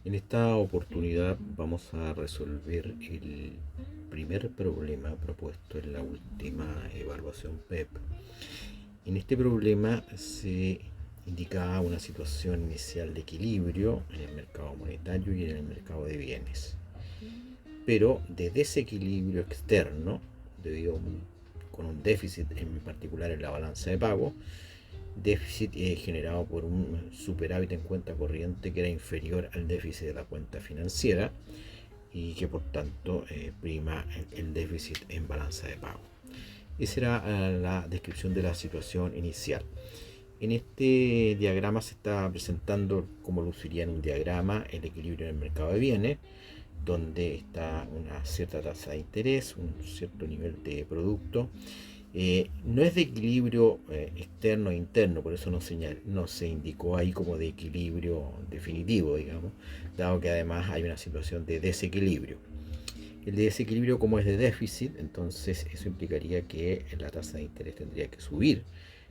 En esta oportunidad vamos a resolver el primer problema propuesto en la última evaluación PEP. En este problema se indicaba una situación inicial de equilibrio en el mercado monetario y en el mercado de bienes, pero de desequilibrio externo, con un déficit en particular en la balanza de pago, déficit generado por un superávit en cuenta corriente que era inferior al déficit de la cuenta financiera y que por tanto prima el déficit en balanza de pago. Esa era la descripción de la situación inicial. En este diagrama se está presentando cómo luciría en un diagrama el equilibrio en el mercado de bienes, donde está una cierta tasa de interés, un cierto nivel de producto. No es de equilibrio externo e interno, por eso no se indicó ahí como de equilibrio definitivo, digamos, dado que además hay una situación de desequilibrio. El desequilibrio, como es de déficit, entonces eso implicaría que la tasa de interés tendría que subir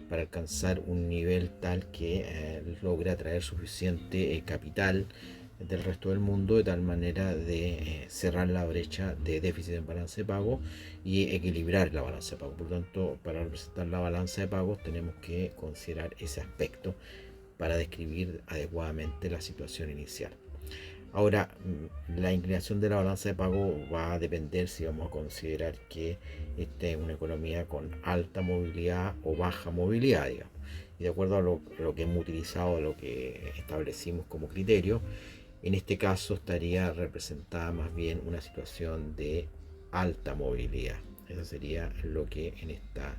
para alcanzar un nivel tal que logre atraer suficiente capital del resto del mundo, de tal manera de cerrar la brecha de déficit en balanza de pago y equilibrar la balanza de pago. Por lo tanto, para representar la balanza de pagos tenemos que considerar ese aspecto para describir adecuadamente la situación inicial. Ahora, la inclinación de la balanza de pago va a depender si vamos a considerar que esta es una economía con alta movilidad o baja movilidad, digamos. Y de acuerdo a lo que hemos utilizado, a lo que establecimos como criterio, en este caso estaría representada más bien una situación de alta movilidad. Eso sería lo que en esta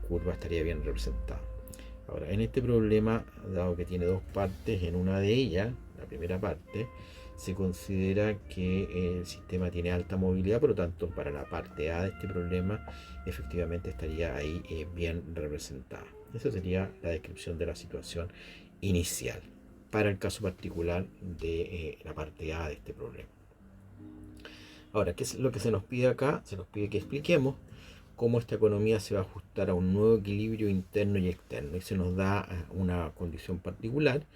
curva estaría bien representado. Ahora, en este problema, dado que tiene dos partes, en una de ellas, la primera parte, se considera que el sistema tiene alta movilidad, por lo tanto, para la parte A de este problema, efectivamente estaría ahí bien representada. Esa sería la descripción de la situación inicial para el caso particular de la parte A de este problema. Ahora, ¿qué es lo que se nos pide acá? Se nos pide que expliquemos cómo esta economía se va a ajustar a un nuevo equilibrio interno y externo. Y se nos da una condición particular,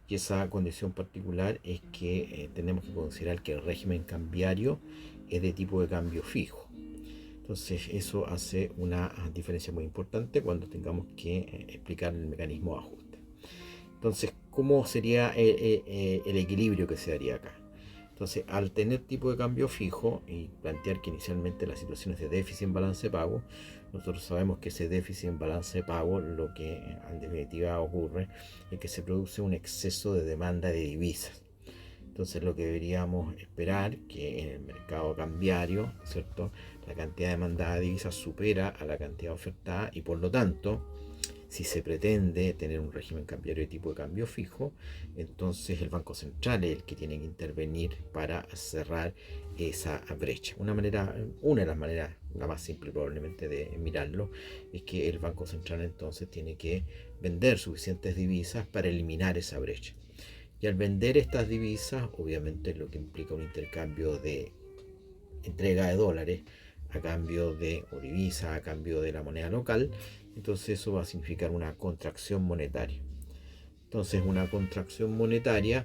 y esa condición particular es que tenemos que considerar que el régimen cambiario es de tipo de cambio fijo. Entonces eso hace una diferencia muy importante cuando tengamos que explicar el mecanismo de ajuste. Entonces, ¿cómo sería el equilibrio que se daría acá? Entonces, al tener tipo de cambio fijo y plantear que inicialmente las situaciones de déficit en balance de pago, nosotros sabemos que ese déficit en balance de pago lo que en definitiva ocurre es que se produce un exceso de demanda de divisas. Entonces lo que deberíamos esperar que en el mercado cambiario, ¿cierto?, la cantidad demandada de divisas supera a la cantidad ofertada y por lo tanto, si se pretende tener un régimen cambiario de tipo de cambio fijo, entonces el Banco Central es el que tiene que intervenir para cerrar esa brecha. Una de las maneras, la más simple probablemente de mirarlo, es que el Banco Central entonces tiene que vender suficientes divisas para eliminar esa brecha. Y al vender estas divisas, obviamente lo que implica un intercambio de entrega de dólares a cambio de, o divisa a cambio de la moneda local, entonces eso va a significar una contracción monetaria. Entonces una contracción monetaria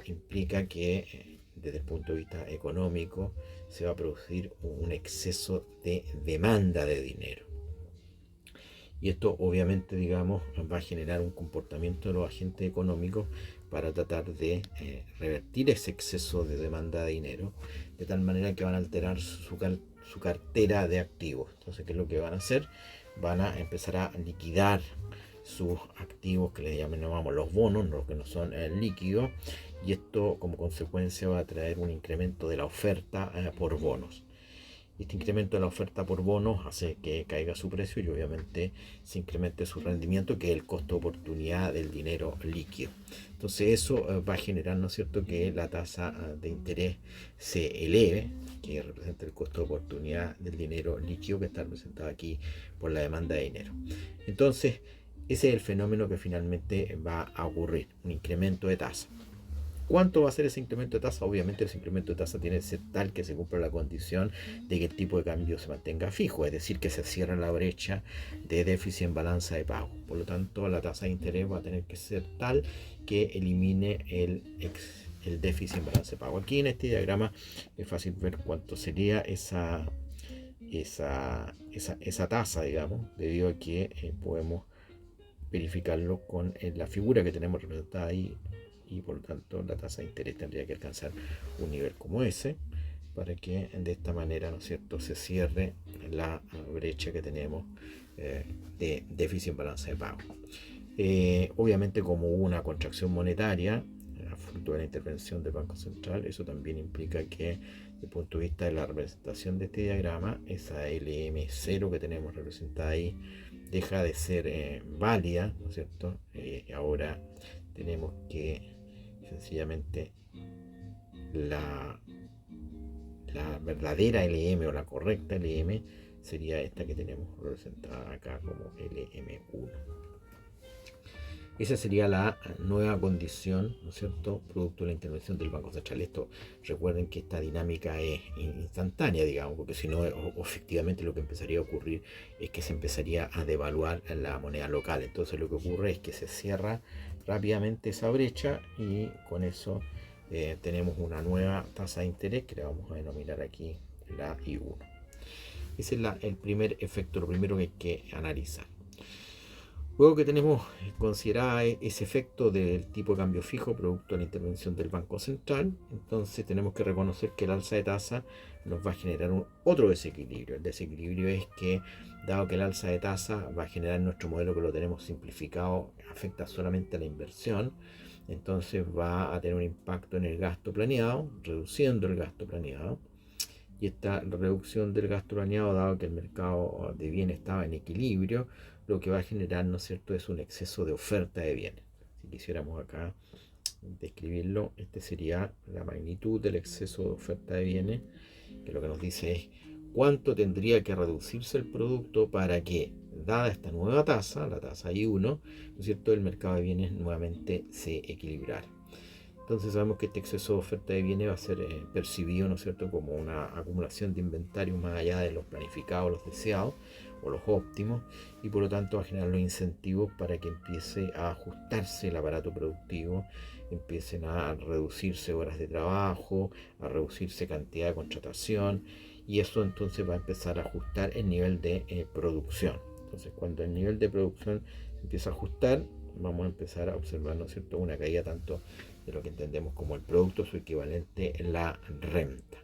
implica que desde el punto de vista económico se va a producir un exceso de demanda de dinero. Y esto obviamente, digamos, va a generar un comportamiento de los agentes económicos para tratar de revertir ese exceso de demanda de dinero, de tal manera que van a alterar su cartera de activos. Entonces, ¿qué es lo que van a hacer? Van a empezar a liquidar sus activos que les llamamos los bonos, los que no son líquidos, y esto como consecuencia va a traer un incremento de la oferta por bonos. Este incremento de la oferta por bonos hace que caiga su precio y obviamente se incremente su rendimiento, que es el costo de oportunidad del dinero líquido. Entonces eso va a generar, ¿no es cierto?, que la tasa de interés se eleve, que representa el costo de oportunidad del dinero líquido que está representado aquí por la demanda de dinero. Entonces, ese es el fenómeno que finalmente va a ocurrir, un incremento de tasa. ¿Cuánto va a ser ese incremento de tasa? Obviamente ese incremento de tasa tiene que ser tal que se cumpla la condición de que el tipo de cambio se mantenga fijo, es decir, que se cierre la brecha de déficit en balanza de pago. Por lo tanto, la tasa de interés va a tener que ser tal que elimine el déficit en balance de pago. Aquí en este diagrama es fácil ver cuánto sería esa tasa, digamos, debido a que podemos verificarlo con la figura que tenemos representada ahí, y por lo tanto la tasa de interés tendría que alcanzar un nivel como ese para que de esta manera, ¿no es cierto?, se cierre la brecha que tenemos de déficit en balanza de pago. Obviamente, como hubo una contracción monetaria fruto de la intervención del Banco Central, eso también implica que desde el punto de vista de la representación de este diagrama, esa LM0 que tenemos representada ahí deja de ser válida, ¿no es cierto? Ahora tenemos que sencillamente la verdadera LM o la correcta LM sería esta que tenemos representada acá como LM1. Esa sería la nueva condición, ¿no es cierto?, producto de la intervención del Banco Central. Esto, recuerden que esta dinámica es instantánea, digamos, porque si no, efectivamente lo que empezaría a ocurrir es que se empezaría a devaluar la moneda local. Entonces lo que ocurre es que se cierra rápidamente esa brecha y con eso tenemos una nueva tasa de interés que le vamos a denominar aquí la I1. Ese es el primer efecto, lo primero que hay que analizar. Luego que tenemos considerada ese efecto del tipo de cambio fijo producto de la intervención del Banco Central, entonces tenemos que reconocer que el alza de tasa nos va a generar otro desequilibrio. El desequilibrio es que, dado que el alza de tasa va a generar nuestro modelo, que lo tenemos simplificado, afecta solamente a la inversión, entonces va a tener un impacto en el gasto planeado, reduciendo el gasto planeado. Y esta reducción del gasto planeado, dado que el mercado de bienes estaba en equilibrio, lo que va a generar, ¿no es cierto?, es un exceso de oferta de bienes. Si quisiéramos acá describirlo, este sería la magnitud del exceso de oferta de bienes, que lo que nos dice es cuánto tendría que reducirse el producto para que, dada esta nueva tasa, la tasa I1, ¿no es cierto?, el mercado de bienes nuevamente se equilibrara. Entonces sabemos que este exceso de oferta de bienes va a ser percibido, ¿no es cierto?, como una acumulación de inventario más allá de los planificados, los deseados o los óptimos, y por lo tanto va a generar los incentivos para que empiece a ajustarse el aparato productivo, empiecen a reducirse horas de trabajo, a reducirse cantidad de contratación, y eso entonces va a empezar a ajustar el nivel de producción. Entonces, cuando el nivel de producción empieza a ajustar, vamos a empezar a observar, ¿no es cierto?, una caída tanto de lo que entendemos como el producto, su equivalente, la renta.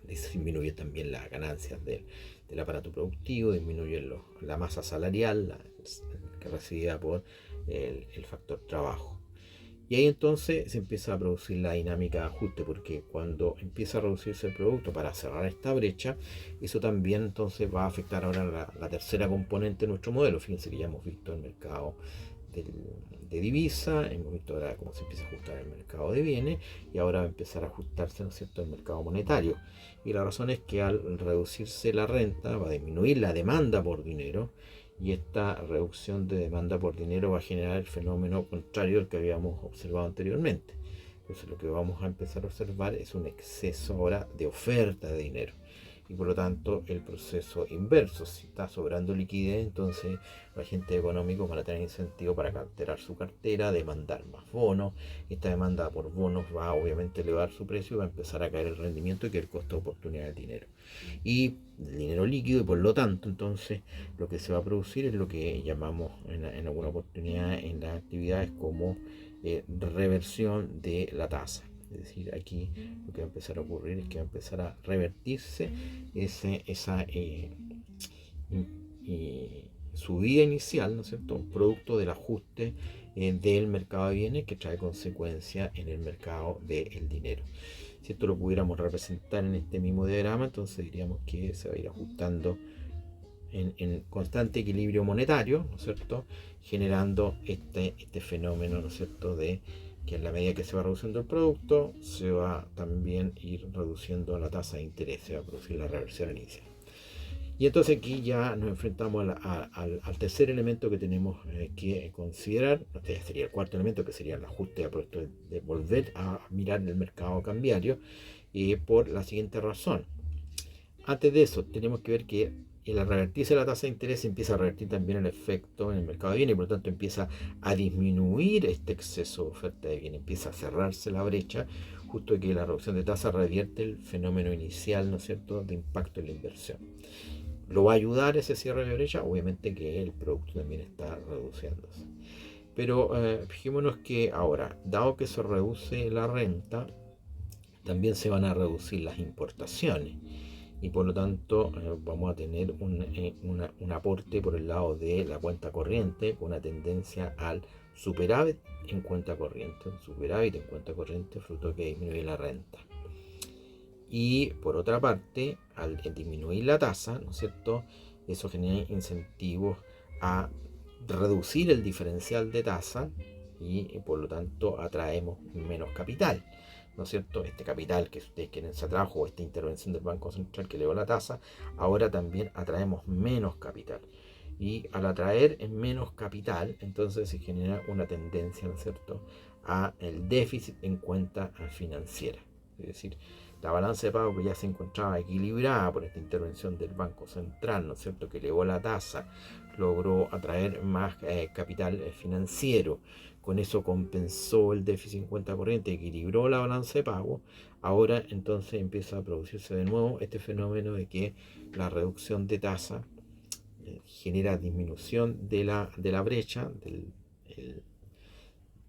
Disminuye también las ganancias del aparato productivo, disminuye la masa salarial que recibida por el factor trabajo. Y ahí entonces se empieza a producir la dinámica de ajuste, porque cuando empieza a reducirse el producto para cerrar esta brecha, eso también entonces va a afectar ahora la tercera componente de nuestro modelo. Fíjense que ya hemos visto el mercado de divisa, hemos visto ahora cómo se empieza a ajustar el mercado de bienes, y ahora va a empezar a ajustarse, ¿no es cierto?, el mercado monetario. Y la razón es que al reducirse la renta va a disminuir la demanda por dinero, y esta reducción de demanda por dinero va a generar el fenómeno contrario al que habíamos observado anteriormente. Entonces lo que vamos a empezar a observar es un exceso ahora de oferta de dinero, y por lo tanto el proceso inverso. Si está sobrando liquidez, entonces los agentes económicos van a tener incentivo para alterar su cartera, demandar más bonos. Esta demanda por bonos va a obviamente elevar su precio y va a empezar a caer el rendimiento, que es el costo de oportunidad del dinero y del dinero líquido, y por lo tanto entonces lo que se va a producir es lo que llamamos en alguna oportunidad en las actividades como reversión de la tasa. Es decir, aquí lo que va a empezar a ocurrir es que va a empezar a revertirse esa subida inicial, ¿no es cierto?, producto del ajuste del mercado de bienes, que trae consecuencias en el mercado del dinero. Si esto lo pudiéramos representar en este mismo diagrama, entonces diríamos que se va a ir ajustando en constante equilibrio monetario, ¿no es cierto?, generando este fenómeno, ¿no es cierto?, de que en la medida que se va reduciendo el producto, se va también ir reduciendo la tasa de interés, se va a producir la reversión inicial. Y entonces aquí ya nos enfrentamos al tercer elemento que tenemos que considerar. Este sería el cuarto elemento, que sería el ajuste de volver a mirar el mercado cambiario, por la siguiente razón. Antes de eso, tenemos que ver que y al revertirse la tasa de interés se empieza a revertir también el efecto en el mercado de bienes y por lo tanto empieza a disminuir este exceso de oferta de bienes, empieza a cerrarse la brecha, justo que la reducción de tasa revierte el fenómeno inicial, ¿no es cierto?, de impacto en la inversión. ¿Lo va a ayudar ese cierre de brecha? Obviamente que el producto también está reduciéndose. Pero fijémonos que ahora, dado que se reduce la renta, también se van a reducir las importaciones y por lo tanto vamos a tener un aporte por el lado de la cuenta corriente con una tendencia al superávit en cuenta corriente, fruto que disminuye la renta. Y por otra parte, al disminuir la tasa, ¿no es cierto?, eso genera incentivos a reducir el diferencial de tasa y por lo tanto atraemos menos capital, ¿no es cierto? Este capital que ustedes quieren se atrajo, o esta intervención del Banco Central que elevó la tasa, ahora también atraemos menos capital. Y al atraer menos capital, entonces se genera una tendencia, ¿no es cierto?, a el déficit en cuenta financiera. Es decir, la balanza de pago que ya se encontraba equilibrada por esta intervención del Banco Central, ¿no es cierto?, que elevó la tasa, logró atraer más capital financiero, con eso compensó el déficit en cuenta corriente, equilibró la balanza de pago. Ahora entonces empieza a producirse de nuevo este fenómeno de que la reducción de tasa genera disminución de la brecha,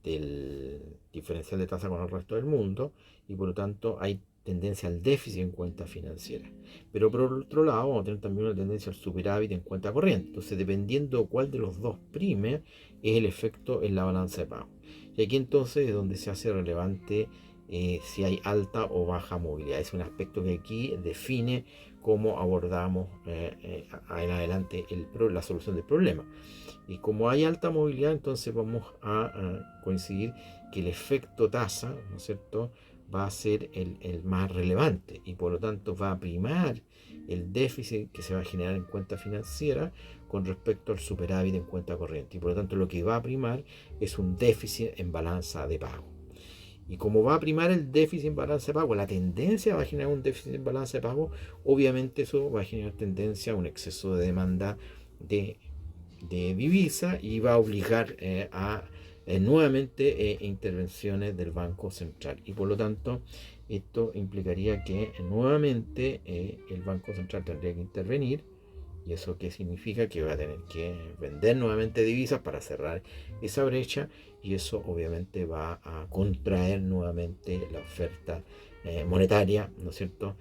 del diferencial de tasa con el resto del mundo, y por lo tanto hay tendencia al déficit en cuenta financiera. Pero por otro lado vamos a tener también una tendencia al superávit en cuenta corriente. Entonces, dependiendo cuál de los dos prime, es el efecto en la balanza de pago. Y aquí entonces es donde se hace relevante si hay alta o baja movilidad. Es un aspecto que aquí define cómo abordamos en adelante la solución del problema. Y como hay alta movilidad, entonces vamos a coincidir que el efecto tasa, ¿no es cierto?, va a ser el más relevante y por lo tanto va a primar el déficit que se va a generar en cuenta financiera con respecto al superávit en cuenta corriente. Y por lo tanto lo que va a primar es un déficit en balanza de pago. Y como va a primar el déficit en balanza de pago, la tendencia va a generar un déficit en balanza de pago, obviamente eso va a generar tendencia a un exceso de demanda de divisa y va a obligar a nuevamente intervenciones del Banco Central. Y por lo tanto, esto implicaría que nuevamente el Banco Central tendría que intervenir. ¿Y eso qué significa? Que va a tener que vender nuevamente divisas para cerrar esa brecha y eso obviamente va a contraer nuevamente la oferta monetaria, ¿no es cierto?,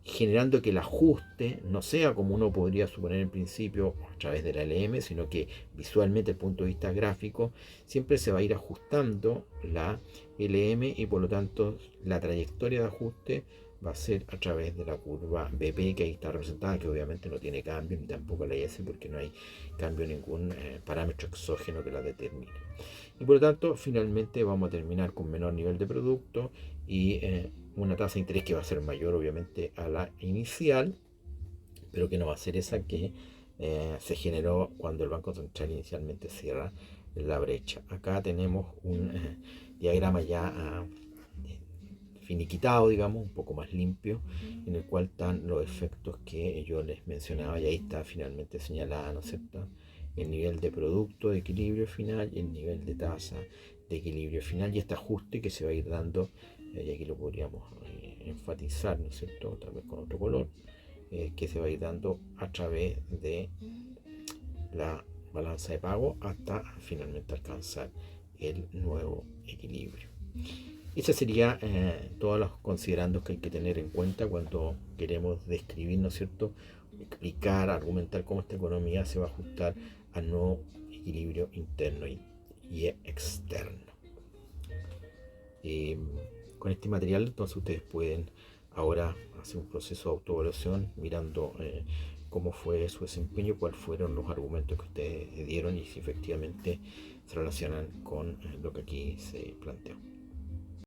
generando que el ajuste no sea como uno podría suponer en principio a través de la LM, sino que visualmente desde el punto de vista gráfico siempre se va a ir ajustando la LM y por lo tanto la trayectoria de ajuste va a ser a través de la curva BP que ahí está representada, que obviamente no tiene cambio ni tampoco la IS porque no hay cambio en ningún parámetro exógeno que la determine. Y por lo tanto finalmente vamos a terminar con menor nivel de producto y una tasa de interés que va a ser mayor obviamente a la inicial, pero que no va a ser esa que se generó cuando el Banco Central inicialmente cierra la brecha. Acá tenemos un diagrama ya finiquitado, digamos, un poco más limpio, en el cual están los efectos que yo les mencionaba y ahí está finalmente señalada, ¿no es cierto?, el nivel de producto de equilibrio final y el nivel de tasa de equilibrio final y este ajuste que se va a ir dando, y aquí lo podríamos enfatizar, ¿no es cierto?, tal vez con otro color, que se va a ir dando a través de la balanza de pago hasta finalmente alcanzar el nuevo equilibrio. Ese sería todos los considerandos que hay que tener en cuenta cuando queremos describir, ¿no es cierto?, explicar, argumentar cómo esta economía se va a ajustar al nuevo equilibrio interno y externo. Con este material entonces ustedes pueden ahora hacer un proceso de autoevaluación mirando cómo fue su desempeño, cuáles fueron los argumentos que ustedes dieron y si efectivamente se relacionan con lo que aquí se planteó.